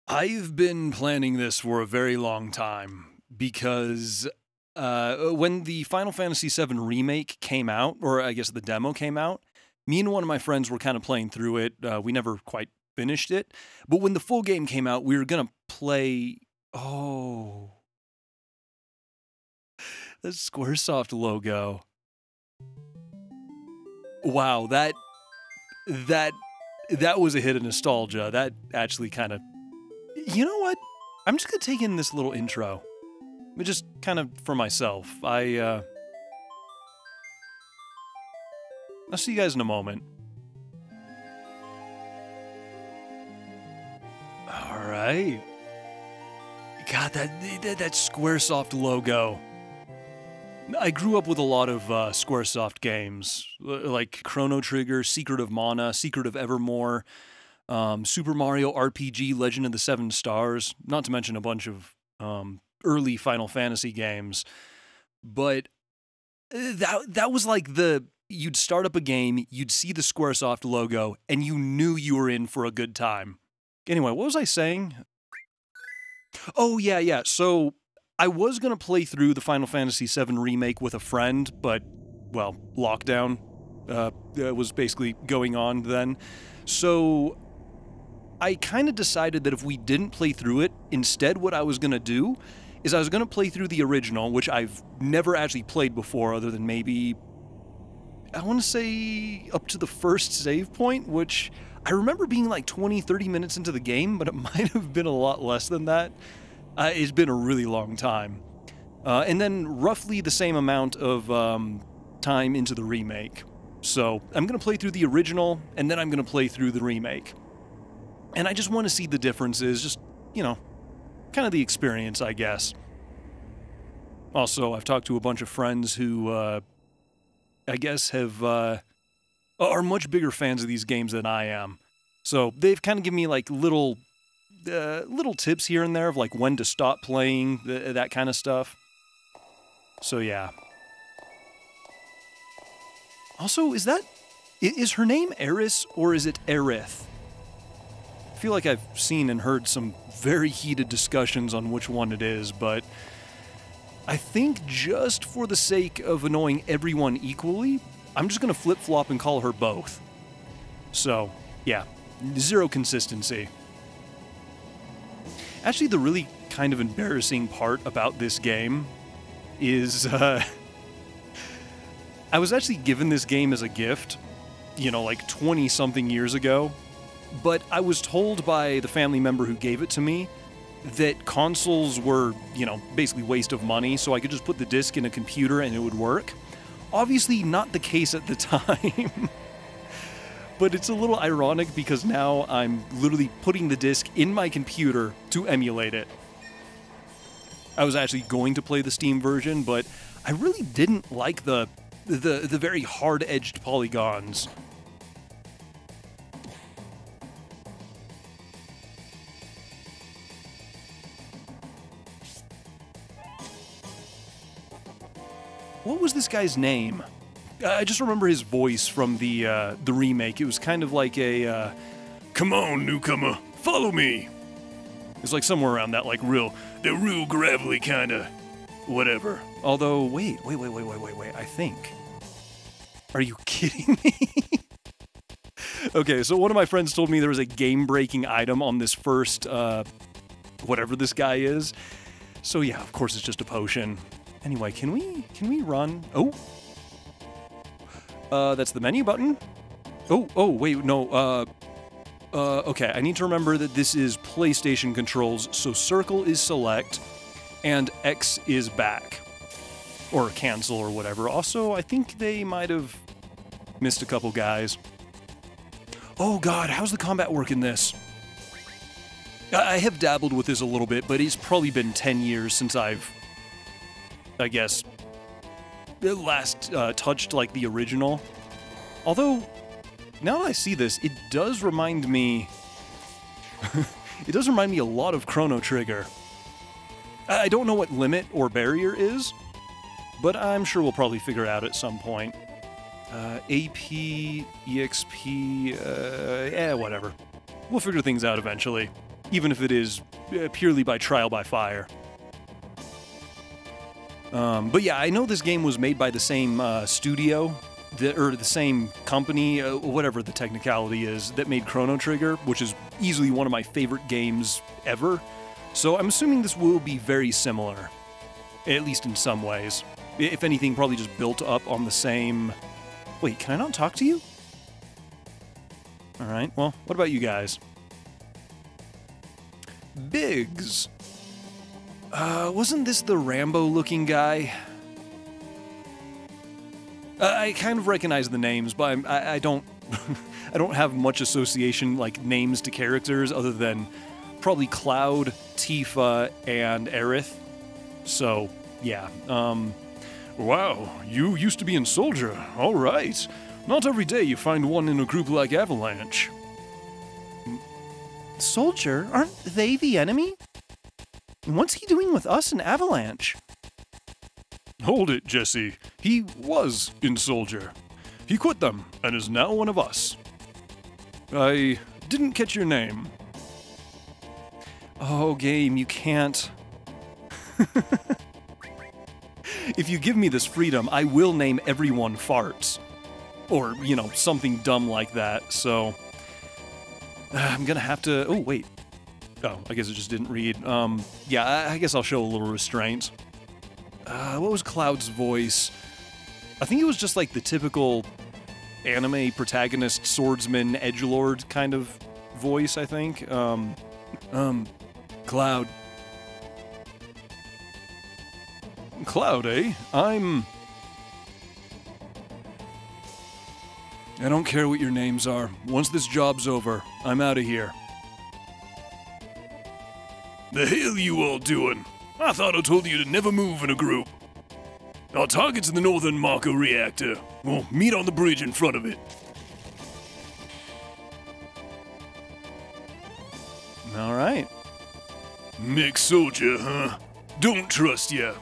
I've been planning this for a very long time because when the Final Fantasy VII Remake came out, or I guess the demo came out, me and one of my friends were kind of playing through it. We never quite finished it. But when the full game came out, we were going to play. Oh, the Squaresoft logo. Wow, that was a hit of nostalgia. That actually kind of. You know what? I'm just gonna take in this little intro. Just kind of for myself. I'll see you guys in a moment. Alright. God, that Squaresoft logo. I grew up with a lot of Squaresoft games, like Chrono Trigger, Secret of Mana, Secret of Evermore, Super Mario RPG, Legend of the Seven Stars, not to mention a bunch of early Final Fantasy games. But that was like you'd start up a game, you'd see the Squaresoft logo, and you knew you were in for a good time. Anyway, what was I saying? Oh, yeah. So I was going to play through the Final Fantasy VII Remake with a friend, but, well, lockdown was basically going on then. So I kind of decided that if we didn't play through it, instead what I was going to do is I was going to play through the original, which I've never actually played before other than maybe, I want to say up to the first save point, which I remember being like 20, 30 minutes into the game, but it might have been a lot less than that. It's been a really long time. And then roughly the same amount of time into the remake. So I'm going to play through the original, and then I'm going to play through the remake. And I just want to see the differences, just, kind of the experience, I guess. Also, I've talked to a bunch of friends who, I guess, are much bigger fans of these games than I am. So they've kind of given me, like, little tips here and there of, like, when to stop playing, that kind of stuff. So, yeah. Also, is her name Eris, or is it Aerith? I feel like I've seen and heard some very heated discussions on which one it is, but I think just for the sake of annoying everyone equally, I'm just going to flip-flop and call her both. So, yeah, zero consistency. Actually, the really kind of embarrassing part about this game is, I was actually given this game as a gift, like 20-something years ago, but I was told by the family member who gave it to me that consoles were, basically waste of money, so I could just put the disc in a computer and it would work. Obviously not the case at the time. But it's a little ironic because now I'm literally putting the disc in my computer to emulate it. I was actually going to play the Steam version, but I really didn't like the very hard-edged polygons. What was this guy's name? I just remember his voice from the remake. It was kind of like a, come on, newcomer, follow me. It's like somewhere around that, like, the real gravelly kind of whatever. Although, wait, I think. Are you kidding me? Okay, so one of my friends told me there was a game-breaking item on this first, whatever this guy is. So yeah, of course it's just a potion. Anyway, can we run? Oh. That's the menu button. Oh, wait, no, okay, I need to remember that this is PlayStation controls, so circle is select, and X is back. Or cancel or whatever. Also, I think they might have missed a couple guys. Oh god, how's the combat work in this? I have dabbled with this a little bit, but it's probably been 10 years since I've, I guess, last touched, like, the original. Although, now that I see this, it does remind me... it does remind me a lot of Chrono Trigger. I don't know what limit or barrier is, but I'm sure we'll probably figure it out at some point. AP, EXP, whatever. We'll figure things out eventually. even if it is purely by trial by fire. But yeah, I know this game was made by the same studio, or the same company, whatever the technicality is, that made Chrono Trigger, which is easily one of my favorite games ever. So I'm assuming this will be very similar, at least in some ways. If anything, probably just built up on the same... Wait, can I not talk to you? Alright, well, what about you guys? Biggs. Wasn't this the Rambo-looking guy? I kind of recognize the names, but I don't... I don't have much association, like, names to characters other than probably Cloud, Tifa, and Aerith. So, yeah. Wow, you used to be in Soldier. All right. Not every day you find one in a group like Avalanche. Soldier? Aren't they the enemy? What's he doing with us in Avalanche? Hold it, Jesse. He was in Soldier. He quit them and is now one of us. I didn't catch your name. Oh, game, you can't. If you give me this freedom, I will name everyone Farts. Or, you know, something dumb like that, so... I'm gonna have to... Oh, wait. Oh, I guess it just didn't read. Yeah, I guess I'll show a little restraint. What was Cloud's voice? I think it was just like the typical anime protagonist, swordsman, edgelord kind of voice, I think. Cloud. Cloud, eh? I don't care what your names are. Once this job's over, I'm out of here. The hell you all doing? I thought I told you to never move in a group. Our target's the northern Marco reactor. We'll meet on the bridge in front of it. All right. Mech soldier, huh? Don't trust ya.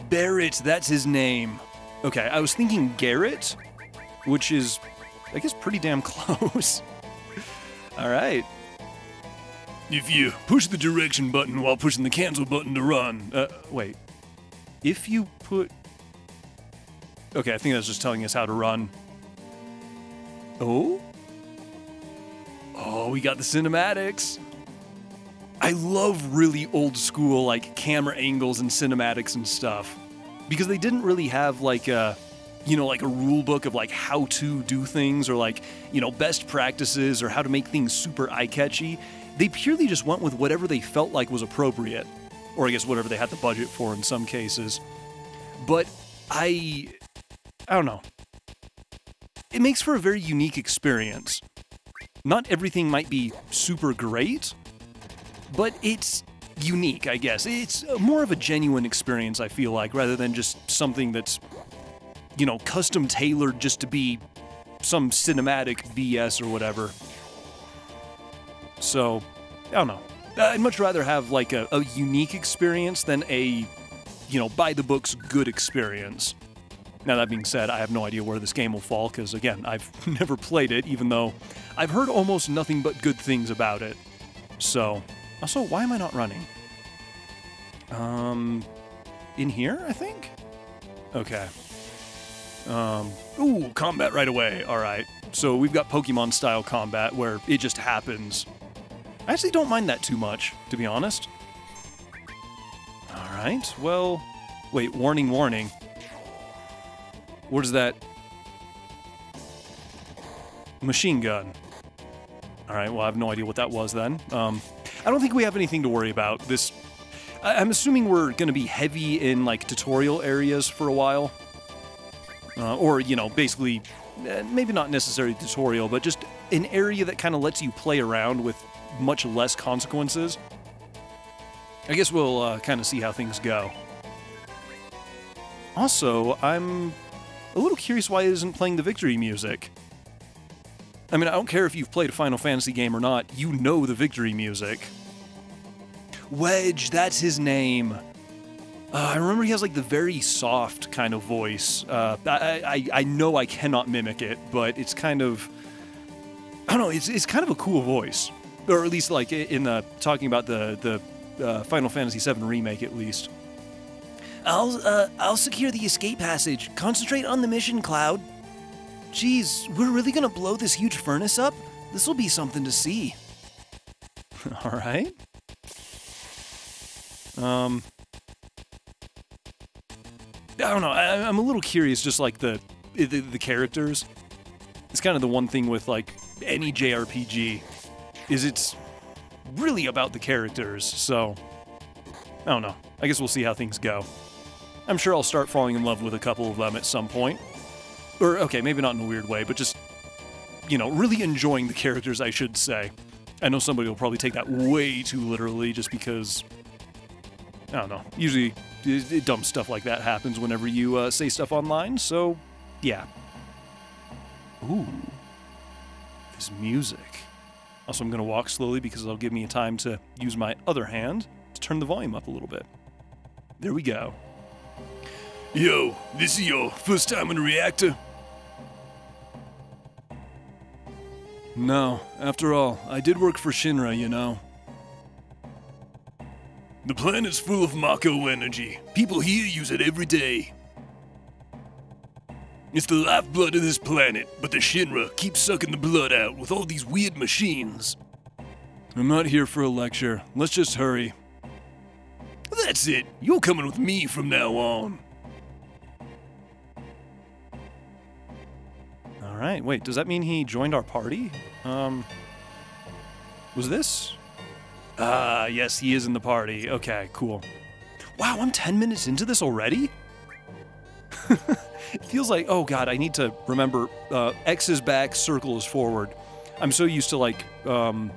Barrett, that's his name. Okay, I was thinking Garrett, which is, I guess, pretty damn close. All right. If you push the direction button while pushing the cancel button to run... wait. If you put... Okay, I think that's just telling us how to run. Oh? Oh, we got the cinematics. I love really old school, like, camera angles and cinematics and stuff. Because they didn't really have, like, a... You know, like a rule book of, like, how to do things, or, like, you know, best practices, or how to make things super eye-catchy. They purely just went with whatever they felt like was appropriate. Or I guess whatever they had the budget for in some cases. But I don't know. It makes for a very unique experience. Not everything might be super great, but it's unique, I guess. It's more of a genuine experience, I feel like, rather than just something that's, you know, custom tailored just to be some cinematic BS or whatever. So, I don't know. I'd much rather have, like, a unique experience than a, you know, by-the-books good experience. Now, that being said, I have no idea where this game will fall, because, again, I've never played it, even though I've heard almost nothing but good things about it. So, also, why am I not running? In here, I think? Okay. Ooh, combat right away. Alright. So, we've got Pokemon-style combat, where it just happens. I actually don't mind that too much, to be honest. Alright, well... Wait, warning, warning. What is that? Machine gun. Alright, well, I have no idea what that was then. I don't think we have anything to worry about. This... I'm assuming we're gonna be heavy in, like, tutorial areas for a while. Or, you know, basically... maybe not necessarily tutorial, but just an area that kind of lets you play around with much less consequences. I guess we'll kind of see how things go. Also, I'm a little curious why it isn't playing the victory music. I mean, I don't care if you've played a Final Fantasy game or not, you know the victory music. Wedge, that's his name. I remember he has, like, the very soft kind of voice. I know I cannot mimic it, but it's kind of... I don't know, it's kind of a cool voice. Or at least, like, in the talking about the Final Fantasy VII Remake, at least. I'll secure the escape passage. Concentrate on the mission, Cloud. Geez, we're really gonna blow this huge furnace up? This'll be something to see. Alright. I don't know, I'm a little curious, just like the characters. It's kind of the one thing with, like, any JRPG, is it's really about the characters, so I don't know. I guess we'll see how things go. I'm sure I'll start falling in love with a couple of them at some point. Or, okay, maybe not in a weird way, but just, you know, really enjoying the characters, I should say. I know somebody will probably take that way too literally just because, I don't know, usually dumb stuff like that happens whenever you say stuff online, so yeah. Ooh, this music. Also, I'm going to walk slowly because it'll give me a time to use my other hand to turn the volume up a little bit. There we go. Yo, this is your first time in a reactor? No, after all, I did work for Shinra, you know. The planet's full of Mako energy. People here use it every day. It's the lifeblood of this planet, but the Shinra keep sucking the blood out with all these weird machines. I'm not here for a lecture. Let's just hurry. That's it. You're coming with me from now on. Alright, wait, does that mean he joined our party? Was this? Ah, yes, he is in the party. Okay, cool. Wow, I'm 10 minutes into this already? It feels like, oh god, I need to remember, X is back, circle is forward. I'm so used to, like, I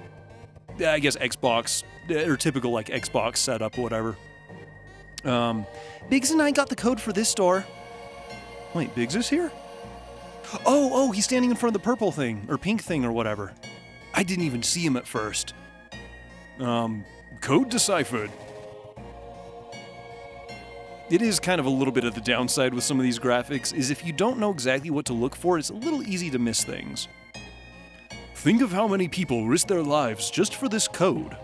guess Xbox, or typical, like, Xbox setup, whatever. Biggs and I got the code for this door. Wait, Biggs is here? Oh, he's standing in front of the purple thing, or pink thing, or whatever. I didn't even see him at first. Code deciphered. It is kind of a little bit of the downside with some of these graphics, is if you don't know exactly what to look for, it's a little easy to miss things. Think of how many people risk their lives just for this code.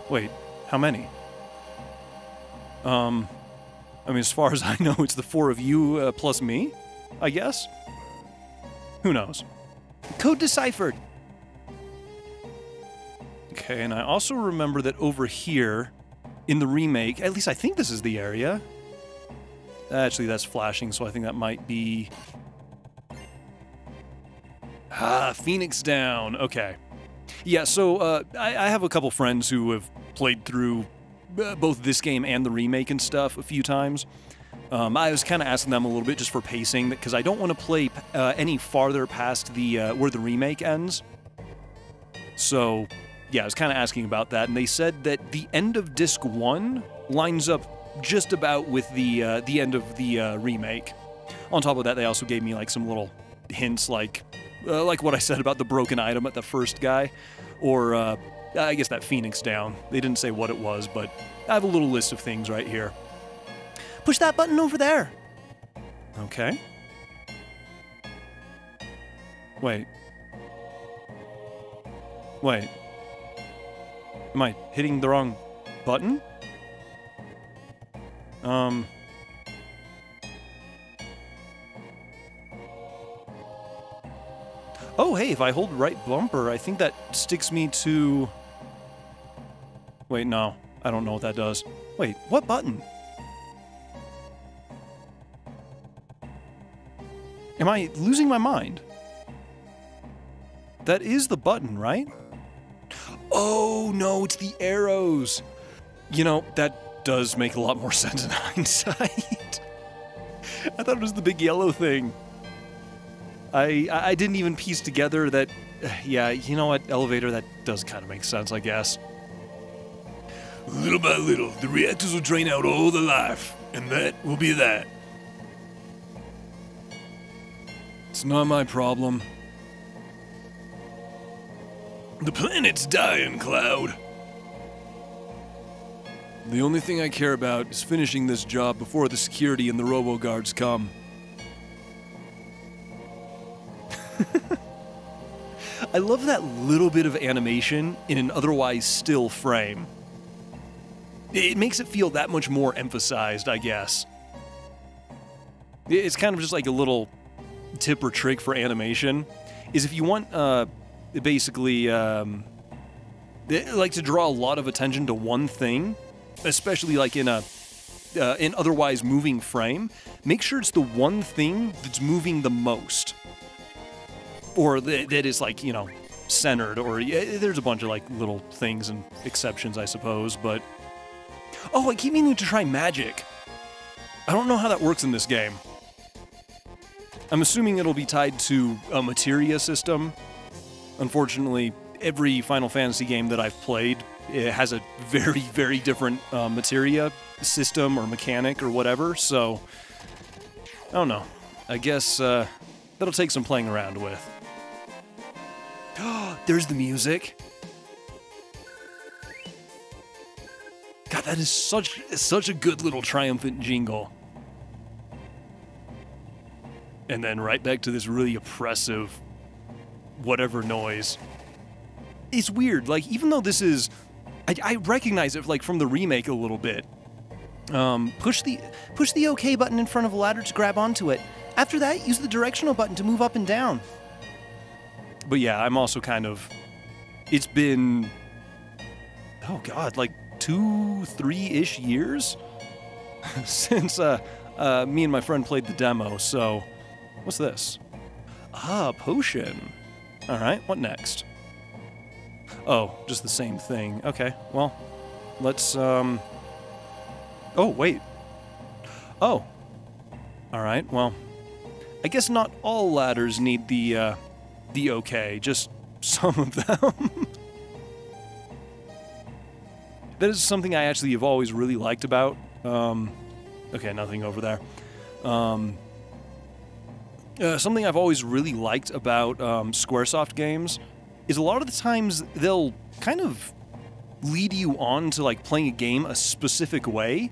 Wait, how many? I mean, as far as I know, it's the four of you plus me, I guess? Who knows? Code deciphered. Okay, and I also remember that over here, in the remake, at least I think this is the area. Actually, that's flashing, so I think that might be... Ah, Phoenix Down. Okay. Yeah, so I have a couple friends who have played through both this game and the remake and stuff a few times. I was kind of asking them a little bit just for pacing, because I don't want to play any farther past the where the remake ends. So, yeah, I was kind of asking about that, and they said that the end of Disc 1 lines up just about with the end of the remake. On top of that, they also gave me like some little hints, like what I said about the broken item at the first guy, or I guess that Phoenix Down. They didn't say what it was, but I have a little list of things right here. Push that button over there. Okay. Wait. Am I hitting the wrong button? Oh, hey, if I hold right bumper, I think that sticks me to... Wait, no. I don't know what that does. Wait, what button? Am I losing my mind? That is the button, right? Oh, no, it's the arrows. You know, that does make a lot more sense in hindsight. I thought it was the big yellow thing. I didn't even piece together that... Yeah, you know what, elevator, that does kind of make sense, I guess. Little by little, the reactors will drain out all the life, and that will be that. It's not my problem. The planet's dying, Cloud. The only thing I care about is finishing this job before the security and the robo-guards come. I love that little bit of animation in an otherwise still frame. It makes it feel that much more emphasized, I guess. It's kind of just like a little tip or trick for animation, is if you want, basically, like to draw a lot of attention to one thing, especially like in an otherwise moving frame, make sure it's the one thing that's moving the most. Or that is like, you know, centered, or there's a bunch of like little things and exceptions, I suppose, but... Oh, I keep meaning to try magic. I don't know how that works in this game. I'm assuming it'll be tied to a materia system. Unfortunately, every Final Fantasy game that I've played, it has a very, very different materia system or mechanic or whatever, so... I don't know. I guess that'll take some playing around with. There's the music. God, that is such a good little triumphant jingle. And then right back to this really oppressive whatever noise. It's weird, like, even though this is... I recognize it, like, from the remake a little bit. Push the OK button in front of a ladder to grab onto it. After that, use the directional button to move up and down. But yeah, I'm also kind of... It's been... Oh god, like 2-3-ish years since me and my friend played the demo, so... What's this? Ah, potion. Alright, what next? Oh, just the same thing. Okay, well, let's, Oh, wait. Oh. Alright, well, I guess not all ladders need the OK, just some of them. That is something I actually have always really liked about, okay, nothing over there. Something I've always really liked about Squaresoft games is a lot of the times they'll kind of lead you on to like playing a game a specific way,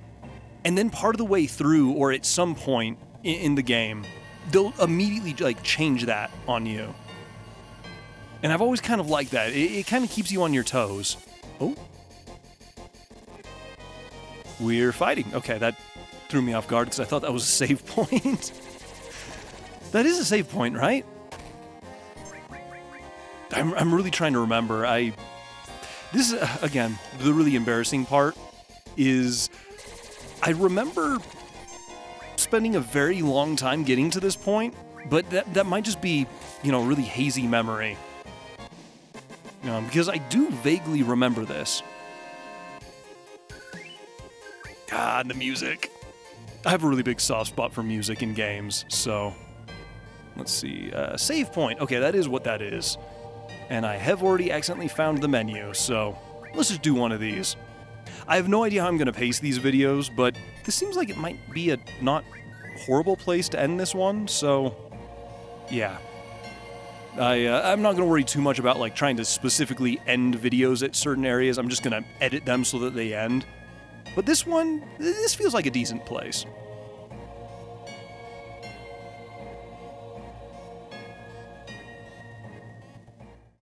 and then part of the way through or at some point in the game, they'll immediately like change that on you. And I've always kind of liked that. It kind of keeps you on your toes. Oh. We're fighting. Okay, that threw me off guard because I thought that was a save point. That is a save point, right? I'm really trying to remember. This is, again, the really embarrassing part is I remember spending a very long time getting to this point, but that might just be, you know, really hazy memory. Because I do vaguely remember this. God, the music. I have a really big soft spot for music in games, so... Let's see, save point. Okay, that is what that is. And I have already accidentally found the menu, so let's just do one of these. I have no idea how I'm going to pace these videos, but this seems like it might be a not horrible place to end this one, so yeah. I'm not going to worry too much about like trying to specifically end videos at certain areas. I'm just going to edit them so that they end. But this one, this feels like a decent place.